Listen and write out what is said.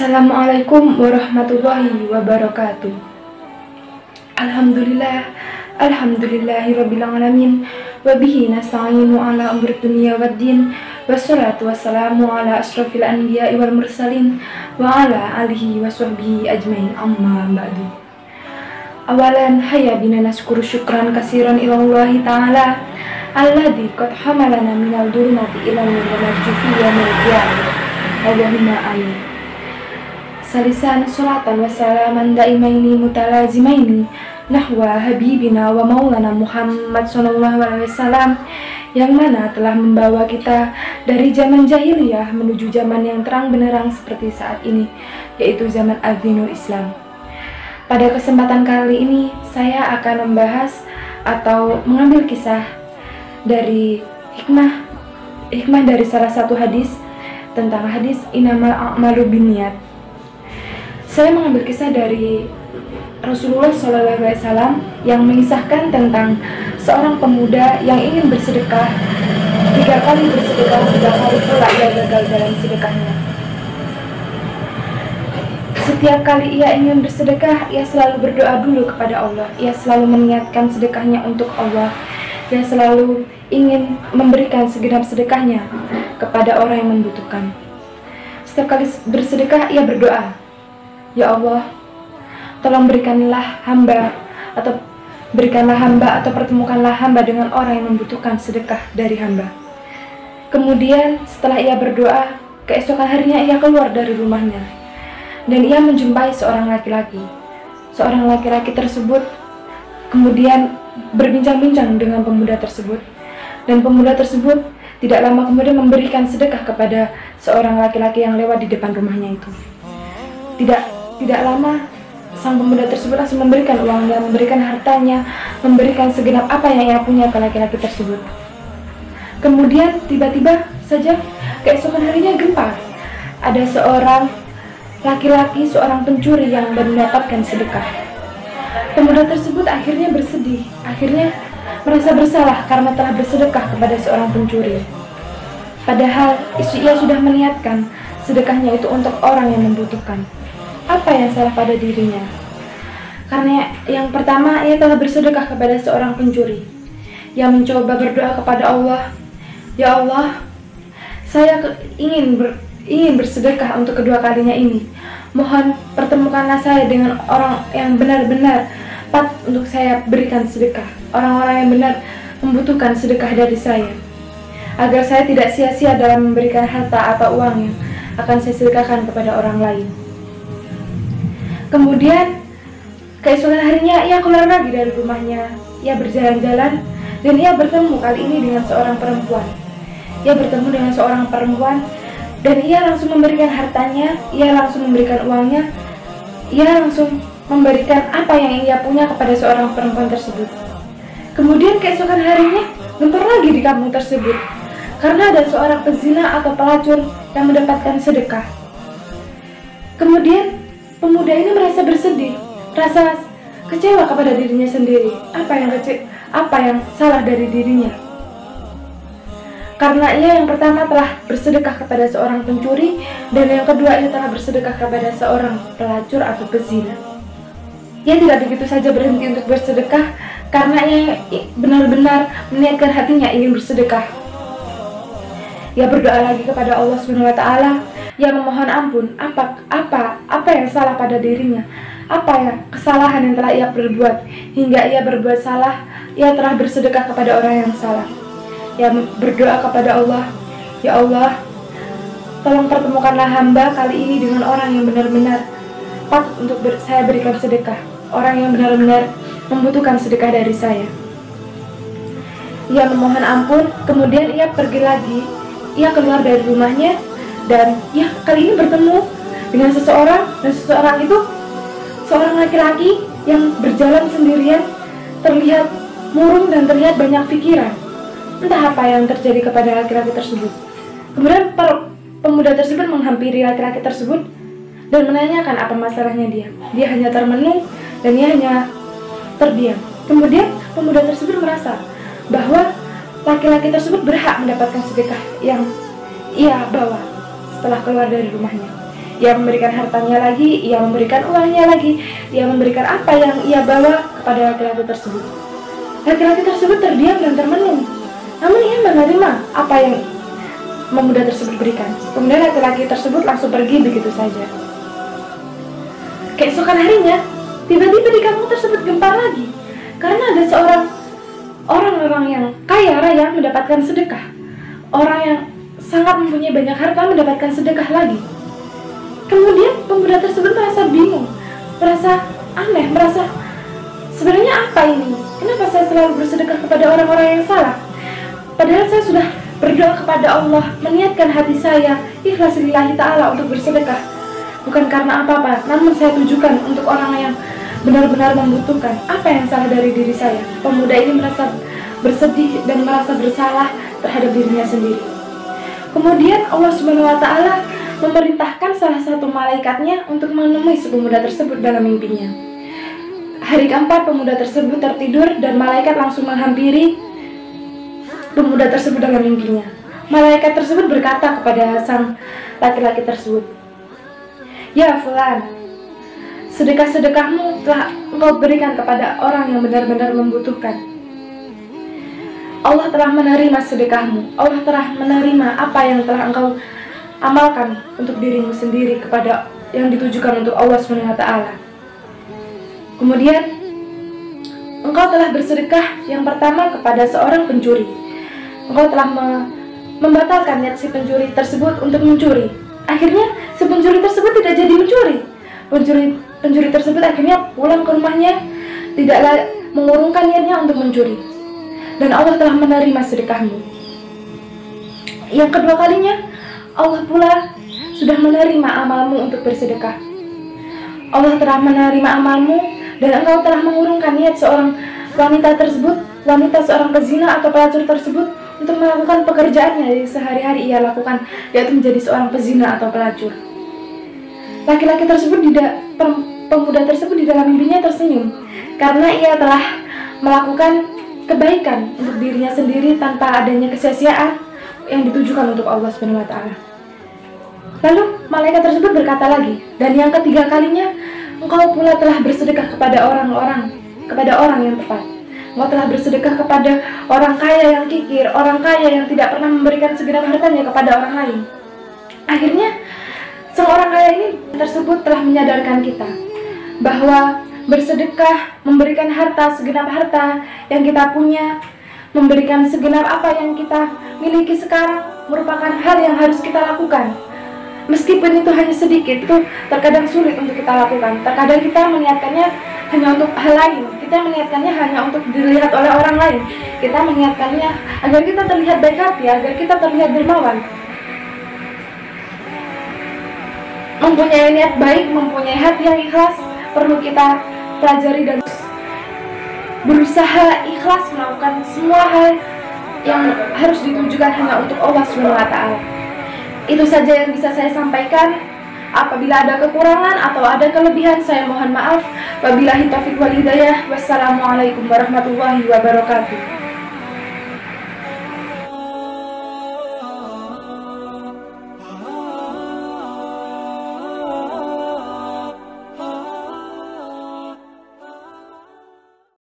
Assalamualaikum warahmatullahi wabarakatuh. Alhamdulillahirabbil alamin wa bihi nasta'inu ala umuri dunya waddin wassalatu wassalamu ala asrofil anbiya'i wal mursalin wa ala alihi wa sahbihi ajmain, amma ba'du. Awalan hayya bina naskuru syukran kasiran ilallahi ta'ala alladzi qad hamalana minal dhulumati ilal nur wa narju fi yaumil qiyamah. Allahumma amin. Salisan salatan wa salaman daimaini mutalazimaini nahwa habibina wa maulana Muhammad sallallahu alaihi wasallam, yang mana telah membawa kita dari zaman jahiliyah menuju zaman yang terang benderang seperti saat ini, yaitu zaman Adzinul Islam. Pada kesempatan kali ini saya akan membahas atau mengambil kisah dari hikmah dari salah satu hadis tentang hadis innamal a'malu binniyat. Saya mengambil kisah dari Rasulullah SAW yang mengisahkan tentang seorang pemuda yang ingin bersedekah. 3 kali bersedekah, 3 kali pula ia gagal dalam sedekahnya. Setiap kali ia ingin bersedekah, ia selalu berdoa dulu kepada Allah. Ia selalu meniatkan sedekahnya untuk Allah. Ia selalu ingin memberikan segenap sedekahnya kepada orang yang membutuhkan. Setiap kali bersedekah, ia berdoa, "Ya Allah, tolong berikanlah hamba atau pertemukanlah hamba dengan orang yang membutuhkan sedekah dari hamba." Kemudian setelah ia berdoa, keesokan harinya ia keluar dari rumahnya dan ia menjumpai seorang laki-laki. Seorang laki-laki tersebut kemudian berbincang-bincang dengan pemuda tersebut, dan pemuda tersebut tidak lama kemudian memberikan sedekah kepada seorang laki-laki yang lewat di depan rumahnya itu. Tidak lama, sang pemuda tersebut langsung memberikan uangnya, memberikan hartanya, memberikan segenap apa yang ia punya ke laki-laki tersebut. Kemudian tiba-tiba saja keesokan harinya gempar. Ada seorang laki-laki, seorang pencuri yang mendapatkan sedekah. Pemuda tersebut akhirnya bersedih, akhirnya merasa bersalah karena telah bersedekah kepada seorang pencuri. Padahal ia sudah meniatkan sedekahnya itu untuk orang yang membutuhkan. Apa yang salah pada dirinya? Karena yang pertama, ia telah bersedekah kepada seorang pencuri. Ia mencoba berdoa kepada Allah, "Ya Allah, saya ingin bersedekah untuk kedua kalinya ini. Mohon pertemukanlah saya dengan orang yang benar-benar patut untuk saya berikan sedekah. Orang-orang yang benar membutuhkan sedekah dari saya. Agar saya tidak sia-sia dalam memberikan harta atau uang yang akan saya sedekahkan kepada orang lain." Kemudian keesokan harinya ia keluar lagi dari rumahnya. Ia berjalan-jalan dan ia bertemu kali ini dengan seorang perempuan. Dan ia langsung memberikan hartanya, ia langsung memberikan uangnya, ia langsung memberikan apa yang ia punya kepada seorang perempuan tersebut. Kemudian keesokan harinya gempar lagi di kampung tersebut karena ada seorang pezina atau pelacur yang mendapatkan sedekah. Kemudian pemuda ini merasa bersedih, merasa kecewa kepada dirinya sendiri. Apa yang salah dari dirinya? Karena ia yang pertama telah bersedekah kepada seorang pencuri, dan yang kedua ia telah bersedekah kepada seorang pelacur atau pezina. Ia tidak begitu saja berhenti untuk bersedekah, karena ia benar-benar meniatkan hatinya ingin bersedekah. Ia berdoa lagi kepada Allah SWT. Ia memohon ampun apa yang salah pada dirinya, apa ya kesalahan yang telah ia perbuat hingga ia berbuat salah. Ia telah bersedekah kepada orang yang salah. Ia berdoa kepada Allah, "Ya Allah, tolong pertemukanlah hamba kali ini dengan orang yang benar-benar patut untuk saya berikan sedekah, orang yang benar-benar membutuhkan sedekah dari saya." Ia memohon ampun, kemudian ia pergi lagi. Ia keluar dari rumahnya dan ia kali ini bertemu dengan seseorang, dan seseorang itu seorang laki-laki yang berjalan sendirian, terlihat murung dan terlihat banyak pikiran. Entah apa yang terjadi kepada laki-laki tersebut. Kemudian pemuda tersebut menghampiri laki-laki tersebut dan menanyakan apa masalahnya dia. Dia hanya termenung dan dia hanya terdiam. Kemudian pemuda tersebut merasa bahwa laki-laki tersebut berhak mendapatkan sedekah yang ia bawa setelah keluar dari rumahnya. ia memberikan hartanya lagi, ia memberikan uangnya lagi, ia memberikan apa yang ia bawa kepada laki-laki tersebut. Laki-laki tersebut terdiam dan termenung, namun ia menerima apa yang pemuda tersebut berikan. Kemudian laki-laki tersebut langsung pergi begitu saja. Keesokan harinya, tiba-tiba di kampung tersebut gempar lagi, karena ada orang-orang yang kaya raya mendapatkan sedekah. Orang yang sangat mempunyai banyak harta mendapatkan sedekah lagi. Kemudian pemuda tersebut merasa bingung, merasa aneh, merasa sebenarnya apa ini? Kenapa saya selalu bersedekah kepada orang-orang yang salah? Padahal saya sudah berdoa kepada Allah, meniatkan hati saya ikhlas lillahi ta'ala untuk bersedekah. Bukan karena apa-apa, namun saya tujukan untuk orang yang benar-benar membutuhkan. Apa yang salah dari diri saya? Pemuda ini merasa bersedih dan merasa bersalah terhadap dirinya sendiri. Kemudian Allah Subhanahu wa Ta'ala memerintahkan salah satu malaikatnya untuk menemui si pemuda tersebut dalam mimpinya. Hari keempat pemuda tersebut tertidur dan malaikat langsung menghampiri pemuda tersebut dalam mimpinya. Malaikat tersebut berkata kepada sang laki-laki tersebut, "Ya fulan, sedekah-sedekahmu telah engkau berikan kepada orang yang benar-benar membutuhkan. Allah telah menerima sedekahmu. Allah telah menerima apa yang telah engkau amalkan untuk dirimu sendiri kepada yang ditujukan untuk Allah SWT. Kemudian engkau telah bersedekah yang pertama kepada seorang pencuri. Engkau telah membatalkan niat si pencuri tersebut untuk mencuri. Akhirnya si pencuri tersebut tidak jadi mencuri. Pencuri tersebut akhirnya pulang ke rumahnya, tidaklah mengurungkan niatnya untuk mencuri. Dan Allah telah menerima sedekahmu. Yang kedua kalinya, Allah pula sudah menerima amalmu untuk bersedekah. Allah telah menerima amalmu dan engkau telah mengurungkan niat seorang wanita tersebut, wanita seorang pezina atau pelacur tersebut untuk melakukan pekerjaannya yang sehari-hari ia lakukan, yaitu menjadi seorang pezina atau pelacur. Laki-laki tersebut pemuda tersebut di dalam mimpinya tersenyum karena ia telah melakukan kebaikan untuk dirinya sendiri tanpa adanya kesia-siaan yang ditujukan untuk Allah Subhanahu wa Ta'ala. Lalu malaikat tersebut berkata lagi, dan yang ketiga kalinya, engkau pula telah bersedekah kepada orang yang tepat. Engkau telah bersedekah kepada orang kaya yang kikir, orang kaya yang tidak pernah memberikan segenap hartanya kepada orang lain. Akhirnya seorang kaya ini tersebut telah menyadarkan kita bahwa bersedekah, memberikan harta, segenap harta yang kita punya, memberikan segenap apa yang kita miliki sekarang merupakan hal yang harus kita lakukan. Meskipun itu hanya sedikit, itu terkadang sulit untuk kita lakukan. Terkadang kita meniatkannya hanya untuk hal lain. Kita meniatkannya hanya untuk dilihat oleh orang lain. Kita meniatkannya agar kita terlihat baik hati, agar kita terlihat dermawan. Mempunyai niat baik, mempunyai hati yang ikhlas, perlu kita pelajari dan berusaha ikhlas melakukan semua hal yang harus ditujukan hanya untuk Allah SWT. Itu saja yang bisa saya sampaikan. Apabila ada kekurangan atau ada kelebihan, saya mohon maaf. Wabillahi taufiq wal hidayah. Wassalamualaikum warahmatullahi wabarakatuh.